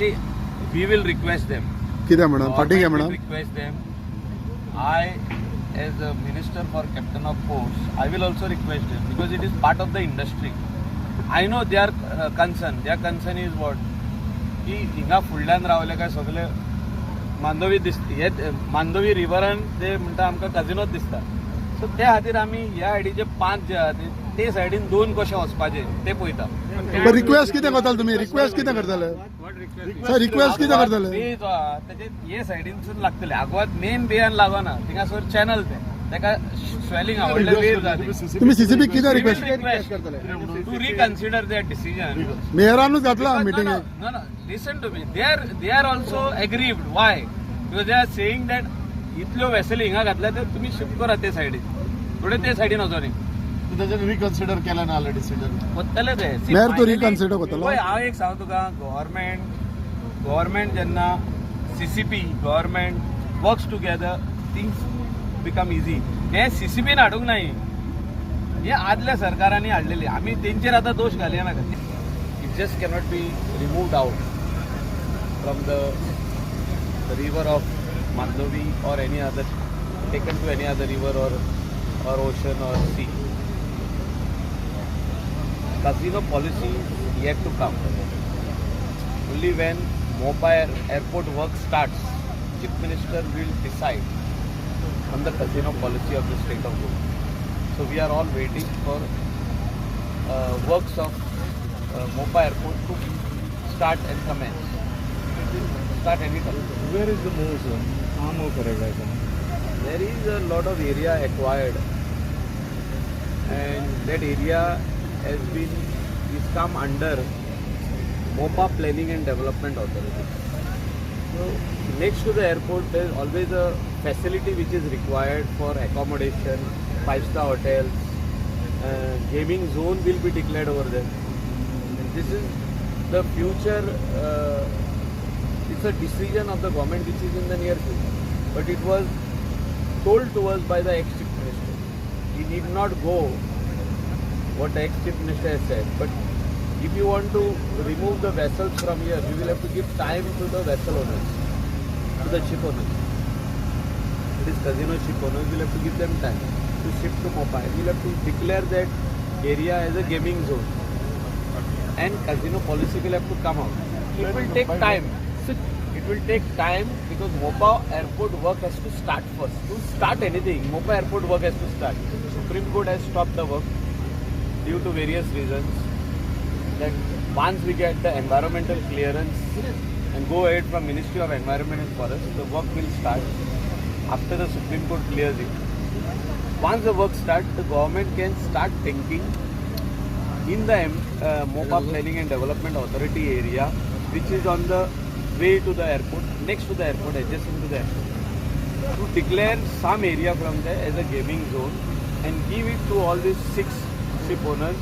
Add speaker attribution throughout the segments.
Speaker 1: See, we will request them.
Speaker 2: किती म्हणून फाटी घ्या
Speaker 1: Government
Speaker 2: म्हणून
Speaker 1: will request them. I, as a minister for captain of force, I will also request them because it is part of the industry. I know they are concerned. Their concern is what? की हिंगा फुडल्यान रावले काय सगळे मांडवी दिसते हे मांडवी रिव्हरान ते म्हणटा आमकां कजिनोच दिसता. सो त्या खातीर आमी ह्या सायडीचे 5 जे आहा ते सायडीन 2 कशे वचपाचे ते पळयता.
Speaker 2: रिक्वेस्ट किती करताले तुम्ही रिक्वेस्ट किती करताले सर रिक्वेस्ट किती करताले
Speaker 1: बे जो आहा तेजे हे सायडीनसून लागतले आगवाद मेन बेयान लागना थिंगासर चॅनल तेका स्वेलिंग आवडले वेर जाते.
Speaker 2: तुम्ही सीसीबी किती request
Speaker 1: to reconsider their decision.
Speaker 2: मेयरानूच घातला
Speaker 1: No,
Speaker 2: meeting
Speaker 1: no, no. Listen to me. They are also aggrieved. Why? Because they are saying that इतल्यो वेसल हिंगा घातल्या तर तुम्ही शिफ्ट करा ते सायडीन थोडे ते सायडीन वचो न्ही.
Speaker 3: त्याच्याने रिकन्सिडर केला ना ऑलरेडी डिसिजन
Speaker 1: वतले ते
Speaker 2: मेयर तो रिकन्सिडर करतलो.
Speaker 1: हांव एक सांगू तुका गव्हर्मेंट जेन्ना CCP government works together things become easy. हे सीसीपीन हाडूंक नाही हे आदल्या सरकारांनी हाडलेली आमी तेंचेर आतां दोश घालया नाका. It just cannot be removed out from the river of Mandovi or any other, taken to any other river or ocean or sea. Casino policy is yet to come. Only when Mopa airport work starts, Chief Minister will decide on the casino policy of the state of Goa. So we are all waiting for works of Mopa airport to start and commence. Start any time.
Speaker 3: Where is the move sir कहाँ move करेगा ऐसा.
Speaker 1: There is a lot of area acquired, and that area is come under Mopa Planning and Development Authority. So next to the airport, there is always a facility which is required for accommodation, 5-star hotels. Gaming zone will be declared over there. And this is the future. It's a decision of the government which is in the near future. But it was told to us by the ex-chief minister. He did not go what the ex-chief minister has said. But if you want to remove the vessels from here, you will have to give time to the vessel owners, to the ship owners. It is casino ship owners, you will have to give them time to shift to Mopa. You will have to declare that area as a gaming zone. And casino policy will have to come out. It will take time. It will take time because Mopa airport work has to start first. To start anything, Mopa airport work has to start. Supreme Court has stopped the work due to various reasons. Then once we get the environmental clearance and go ahead from Ministry of Environment and Forest, the work will start after the Supreme Court clears it. Once the work starts, the government can start thinking in the Mopa Planning and Development Authority area, which is on the way to the airport, next to the airport, adjacent to the airport, to declare some area from there as a gaming zone and give it to all these 6 ship owners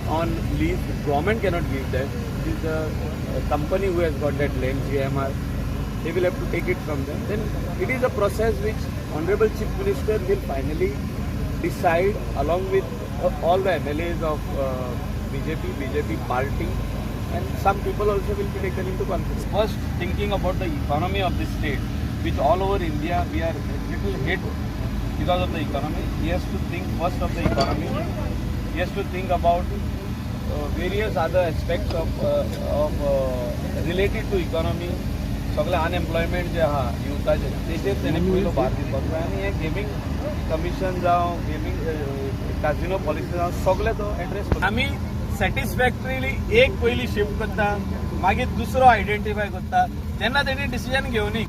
Speaker 1: on lease. The government cannot give that. It is a company who has got that land, GMR. They will have to take it from them. Then it is a process which Honorable Chief Minister will finally decide along with all the MLAs of BJP party. And some people also will be taken into consideration. First, thinking about the economy of this state, which all over India we are little hit because of the economy. He has to think first of the economy. He has to think about various other aspects of related to economy. सगळे unemployment जे आहा युथाचे तेचेर तेणे पयलो भार दिवपाक जाय आनी हे gaming commission जावं गेमींग काजिनो पॉलिसी जावं सगळे तो एड्रेस करता. आमी सॅटिस्फॅक्टरीली एक पयली शिफ्ट करता मागीर दुसरो आयडेंटिफाय करता तेन्ना तेणी डिसिजन घेवनी.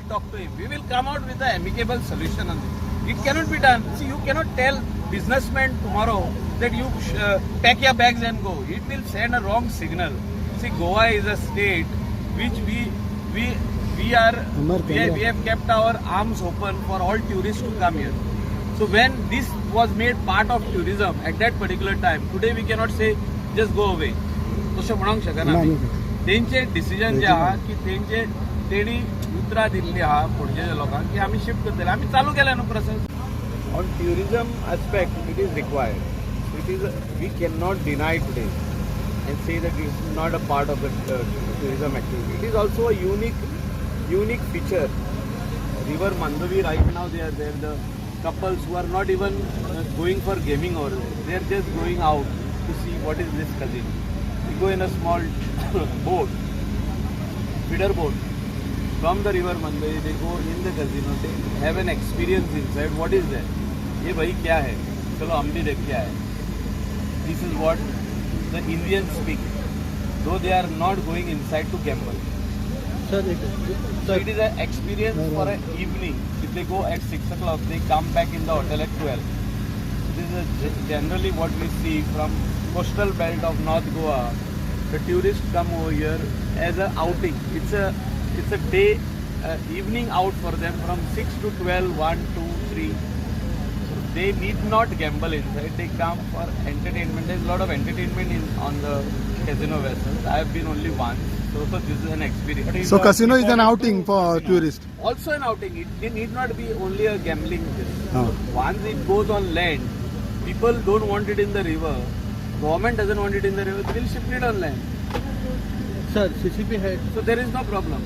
Speaker 1: Talk to him. We will come out with a amicable solution on this. It cannot be done. See you cannot tell businessman tomorrow that you pack your bags and go. It will send a wrong signal. See, Goa is a state which we have kept our arms open for all tourists to come here. So when this was made part of tourism at that particular time, today we cannot say just go away. तशें म्हणूंक शकना. तेंचे decision जे आहा की तेणी उतरां दिल्ली आहा पणजेच्या लोकांक की आमी शिफ्ट करतले. आमी चालू केलें न्हू process. On tourism aspect it is required. We cannot deny today and say that it is not a part of the tourism activity. It is also a unique feature. River Mandavi right now, they are there. The couples who are not even going for gaming over there. They are just going out to see what is this casino. We go in a small boat, feeder boat, from the River Mandavi. They go in the casino. They have an experience inside. What is that? ये भाई क्या है? चलो हम भी देख के आए. This is what the Indians speak. Though they are not going inside to gamble. So it is an experience for an evening. If they go at 6 o'clock, they come back in the hotel at 12. This is generally what we see from coastal belt of North Goa. The tourists come over here as an outing. It's a day, evening out for them from 6 to 12, 1, 2, 3. So they need not gamble inside. They come for entertainment. There's a lot of entertainment on the casino vessels. I have been only once. So this is an experience.
Speaker 2: So casino is an outing for tourists.
Speaker 1: Also an outing. It need not be only a gambling thing.
Speaker 2: Oh.
Speaker 1: Once it goes on land, people don't want it in the river. Government doesn't want it in the river. They will shift it on land.
Speaker 4: Sir, CCP had
Speaker 1: So there is no problem.